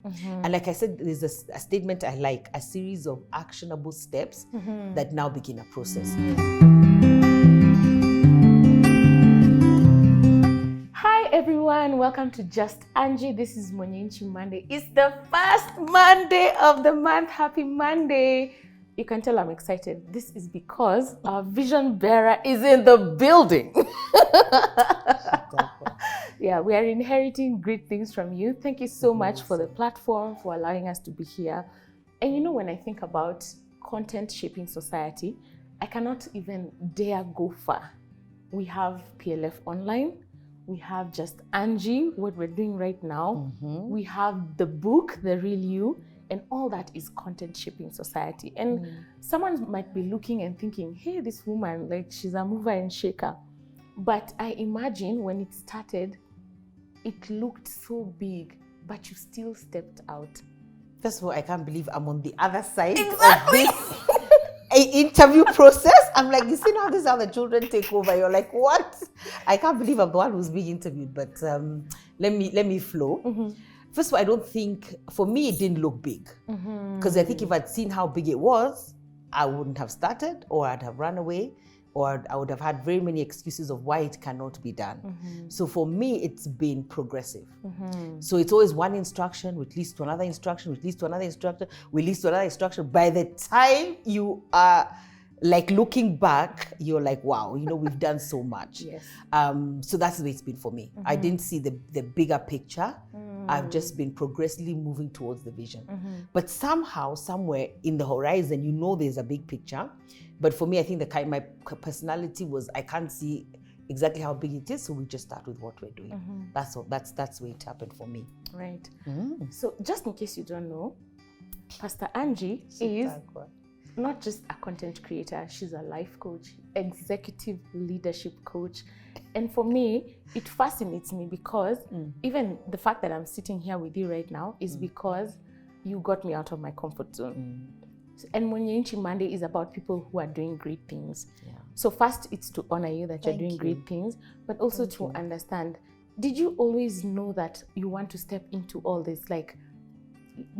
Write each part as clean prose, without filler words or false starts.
And like I said, there's a statement I like, a series of actionable steps that now begin a process. Hi everyone, welcome to Just Angie. This is Mwangi Monday. It's the first Monday of the month. Happy Monday. You can tell I'm excited. This is because our vision bearer is in the building. Yeah, we are inheriting great things from you. Thank you so much for the platform, for allowing us to be here. And you know, when I think about content shaping society, I cannot even dare go far. We have PLF Online. We have Just Angie, what we're doing right now. We have the book, The Real You, and all that is content shaping society. And someone might be looking and thinking, hey, this woman, like she's a mover and shaker. But I imagine when it started, it looked so big, but you still stepped out. First of all, I can't believe I'm on the other side of this interview process. I'm like, you see now this is how the children take over. You're like, what? I can't believe I'm the one who's being interviewed, but let me flow. First of all, I don't think, for me, it didn't look big. Because I think if I'd seen how big it was, I wouldn't have started, or I'd have run away, or I would have had very many excuses of why it cannot be done. So for me, it's been progressive. So it's always one instruction, which leads to another instruction, which leads to another instruction, which leads to another instruction. By the time you are like looking back, you're like, wow, you know, we've done so much. So that's the way it's been for me. I didn't see the bigger picture. I've just been progressively moving towards the vision. But somehow, somewhere in the horizon, you know there's a big picture. But for me, I think my personality was, I can't see exactly how big it is, so we just start with what we're doing. That's all. That's the way it happened for me. Right. So just in case you don't know, Pastor Angie is not just a content creator, she's a life coach, executive leadership coach. And for me, it fascinates me because even the fact that I'm sitting here with you right now is because you got me out of my comfort zone. And Mwangi Monday is about people who are doing great things. So first, it's to honor you that you're doing great things, but also to understand, did you always know that you want to step into all this, like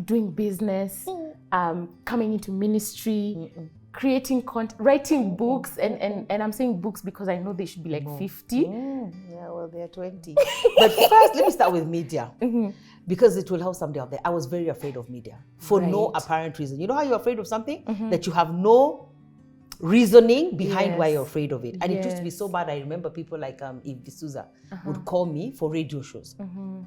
doing business, coming into ministry, creating content, writing books, and I'm saying books because I know they should be like 50. Yeah, well, they're 20. But first, let me start with media. Because it will help somebody out there. I was very afraid of media for no apparent reason. You know how you're afraid of something? That you have no reasoning behind why you're afraid of it. And it used to be so bad. I remember people like Eve D'Souza would call me for radio shows.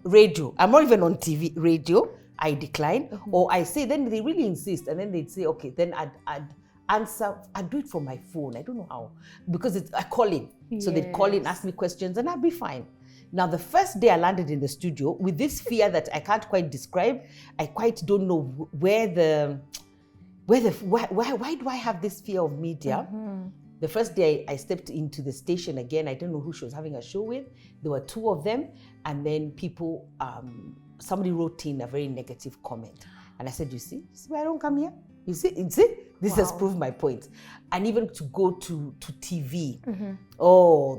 Radio. I'm not even on TV. Radio. I decline. Or I say, then they really insist. And then they'd say, okay, then I'd answer. I'd do it from my phone. I don't know how. Because I call in. So they'd call in, ask me questions, and I'd be fine. Now, the first day I landed in the studio with this fear that I can't quite describe, I quite don't know why do I have this fear of media? The first day I stepped into the station again, I don't know who she was having a show with. There were two of them, and then people, somebody wrote in a very negative comment. And I said, you see why I don't come here? You see, this has proved my point. And even to go to TV,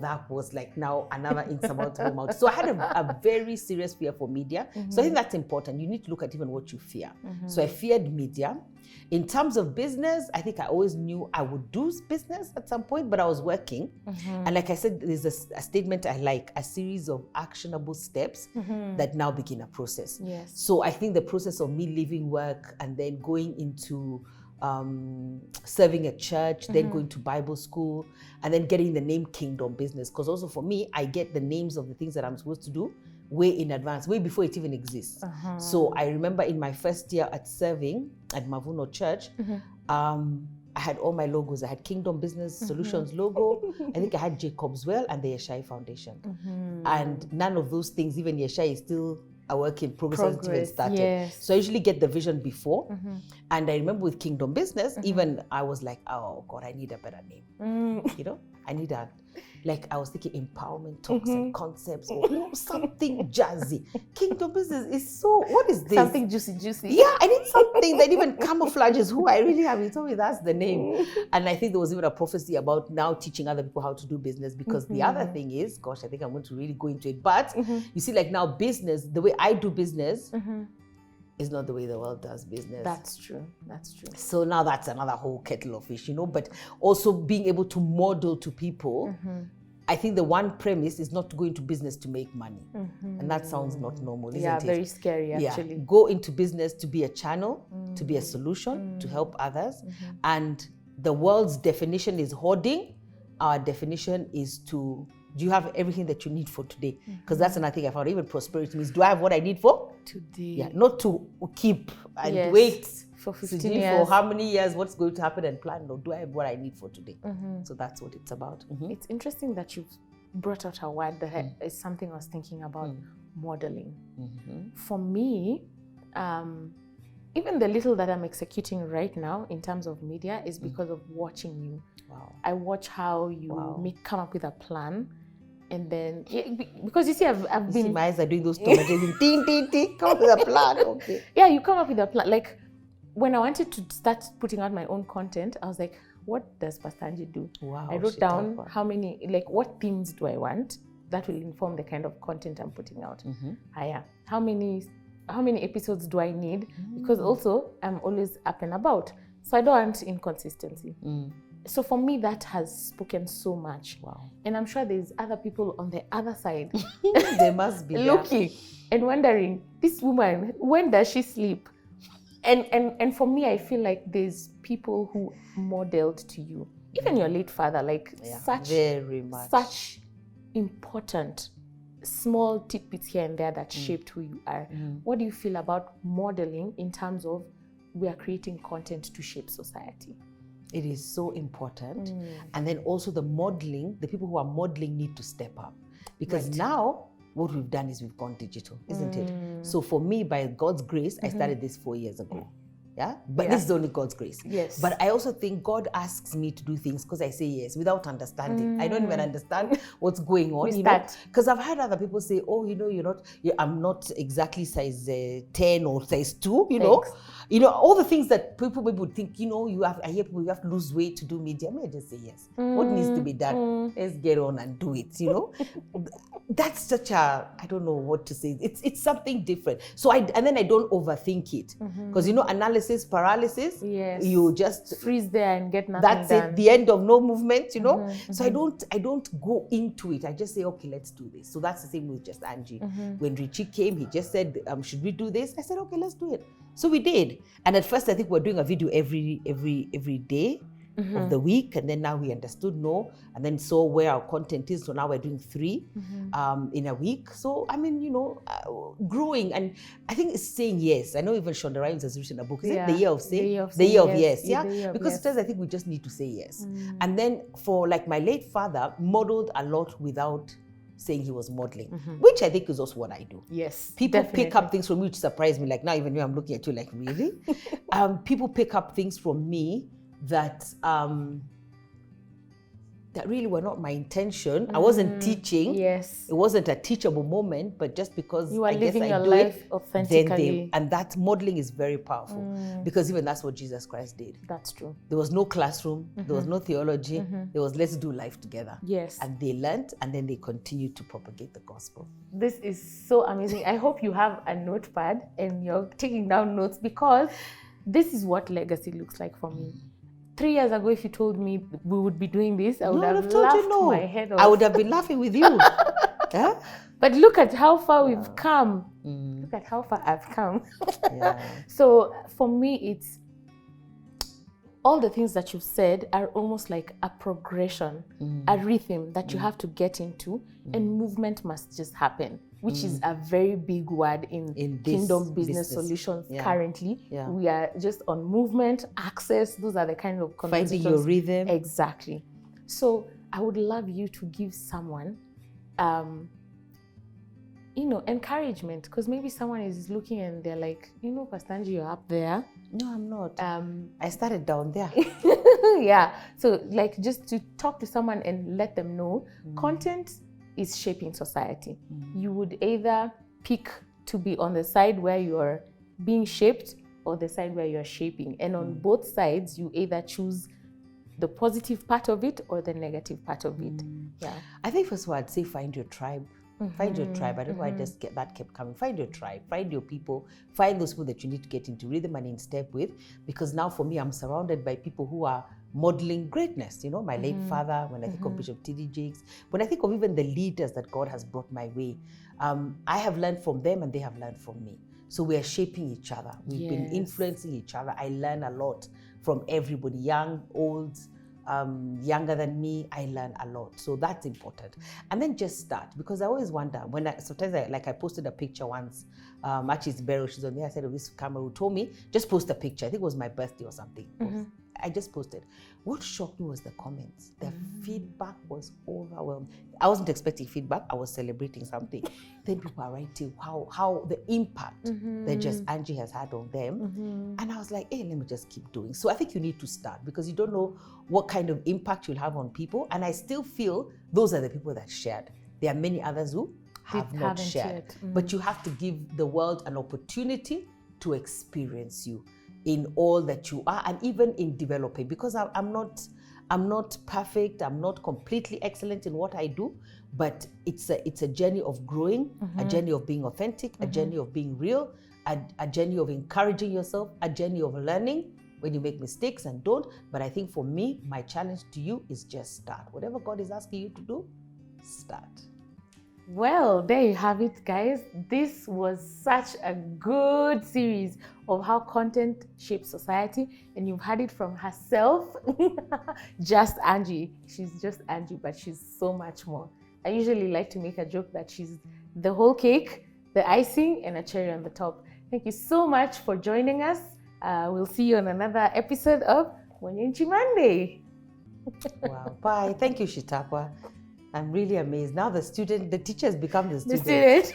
that was like now another insurmountable mountain. So I had a very serious fear for media. So I think that's important. You need to look at even what you fear. So I feared media. In terms of business, I think I always knew I would do business at some point, but I was working. And like I said, there's a statement I like, a series of actionable steps that now begin a process. So I think the process of me leaving work and then going into serving at church, then going to Bible school, and then getting the name Kingdom Business. Because also for me, I get the names of the things that I'm supposed to do way in advance, way before it even exists. So I remember in my first year at serving at Mavuno Church, I had all my logos. I had Kingdom Business Solutions logo. I think I had Jacob's Well and the Yeshai Foundation. And none of those things, even Yeshai is still a work in progress, hasn't even started. So I usually get the vision before. And I remember with Kingdom Business, even I was like, oh God, I need a better name. You know, I need I was thinking empowerment talks and concepts, or something jazzy. Kingdom Business is so, what is this? Something juicy. Yeah, I need something that even camouflages who I really am. He told me that's the name. And I think there was even a prophecy about now teaching other people how to do business, because the other thing is, gosh, I think I'm going to really go into it. But you see, like now business, the way I do business, is not the way the world does business. That's true. That's true. So now that's another whole kettle of fish, but also being able to model to people. I think the one premise is not to go into business to make money. And that sounds not normal, isn't it? Yeah, very scary, actually. Yeah. Go into business to be a channel, to be a solution, to help others. And the world's definition is hoarding. Our definition is do you have everything that you need for today? Because that's another thing I found. Even prosperity means, do I have what I need for today? Yeah, not to keep and wait for 15 years. For how many years, what's going to happen and plan. No, do I have what I need for today? So that's what it's about. It's interesting that you've brought out a word that is something I was thinking about, modeling. For me, even the little that I'm executing right now in terms of media is because of watching you. Wow. I watch how you come up with a plan. And then, because you see, I've been... See, my eyes are doing those tomatoes. Ting, come up with a plan. Okay. Yeah, you come up with a plan. Like, when I wanted to start putting out my own content, I was like, what does Pastor Angie do? Wow. I wrote down how many, what themes do I want? That will inform the kind of content I'm putting out. How many episodes do I need? Because also, I'm always up and about. So I don't want inconsistency. So for me, that has spoken so much. Wow. And I'm sure there's other people on the other side. They must be looking and wondering, this woman, when does she sleep? And for me, I feel like there's people who modeled to you. Even your late father, such important small tidbits here and there that shaped who you are. What do you feel about modeling in terms of we are creating content to shape society? It is so important. And then also the modeling, the people who are modeling need to step up. Because now what we've done is we've gone digital, isn't it? So for me, by God's grace, I started this 4 years ago. Yeah? But this is only God's grace. Yes. But I also think God asks me to do things because I say yes without understanding. I don't even understand what's going on. Because I've heard other people say, oh, I'm not exactly size 10 or size 2, all the things that people maybe would think, I hear people, you have to lose weight to do media. I just say yes. What needs to be done? Let's get on and do it, That's such I don't know what to say. It's something different. So and then I don't overthink it. Because, analysis paralysis. Yes. You just freeze there and get nothing done. That's it, the end of no movement, So I don't go into it. I just say, okay, let's do this. So that's the same with Just Angie. When Richie came, he just said, should we do this? I said, okay, let's do it. So we did. And at first, I think we're doing a video every day of the week. And then now we understood and then saw where our content is. So now we're doing 3 in a week. So, growing. And I think it's saying yes. I know even Shonda Rhimes has written a book. Is it The Year of Saying? The Year of Yes. Yeah. Because sometimes I think we just need to say yes. And then for my late father, modeled a lot without saying he was modeling, which I think is also what I do. Yes. People pick up things from me which surprise me. Like now, even when I'm looking at you, like, really? People pick up things from me that that really were not my intention. I wasn't teaching. Yes. It wasn't a teachable moment, but just because you are living your life authentically. And that modeling is very powerful because even that's what Jesus Christ did. That's true. There was no classroom. There was no theology. There was let's do life together. Yes. And they learned and then they continued to propagate the gospel. This is so amazing. I hope you have a notepad and you're taking down notes because this is what legacy looks like for me. 3 years ago, if you told me we would be doing this, I would have laughed my head off. I would have been laughing with you. Yeah? But look at how far we've come. Look at how far I've come. So for me, it's all the things that you've said are almost like a progression, a rhythm that you have to get into, and movement must just happen, which is a very big word in Kingdom Business Solutions currently. Yeah. We are just on movement, access, those are the kind of conversations. Finding your rhythm. Exactly. So I would love you to give someone encouragement, because maybe someone is looking and they're like, Pastor Angie, you're up there. No, I'm not. I started down there. Yeah. So just to talk to someone and let them know, content is shaping society. You would either pick to be on the side where you're being shaped or the side where you're shaping. And on both sides, you either choose the positive part of it or the negative part of it. Yeah. I think first of all, I'd say find your tribe. Find your tribe. I don't know why that kept coming. Find your tribe. Find your people. Find those people that you need to get into rhythm and in step with. Because now for me, I'm surrounded by people who are modeling greatness. You know, my late father, when I think of Bishop T.D. Jakes, when I think of even the leaders that God has brought my way, I have learned from them and they have learned from me. So we are shaping each other. We've been influencing each other. I learn a lot from everybody, young, old, younger than me. I learn a lot. So that's important. And then just start, because I always wonder when sometimes I posted a picture once. Actually, it's Beryl, she's on there. I said, this camera who told me, just post a picture. I think it was my birthday or something. I just posted. What shocked me was the comments. The feedback was overwhelming. I wasn't expecting feedback. I was celebrating something. Then people are writing how the impact that Just Angie has had on them. And I was like, hey, let me just keep doing. So I think you need to start, because you don't know what kind of impact you'll have on people. And I still feel those are the people that shared. There are many others who have not shared. But you have to give the world an opportunity to experience you in all that you are, and even in developing, because I'm not perfect, I'm not completely excellent in what I do, but it's a journey of growing, a journey of being authentic, a journey of being real, a journey of encouraging yourself, a journey of learning when you make mistakes and don't. But I think for me, my challenge to you is just start. Whatever God is asking you to do, start. Well, there you have it, guys. This was such a good series of how content shapes society, and you've heard it from herself, Just Angie. She's just Angie, but she's so much more. I usually like to make a joke that she's the whole cake, the icing, and a cherry on the top. Thank you so much for joining us. We'll see you on another episode of Mwangi Monday. Wow. Bye. Thank you, Shitaqua. I'm really amazed. Now the teacher has become the student.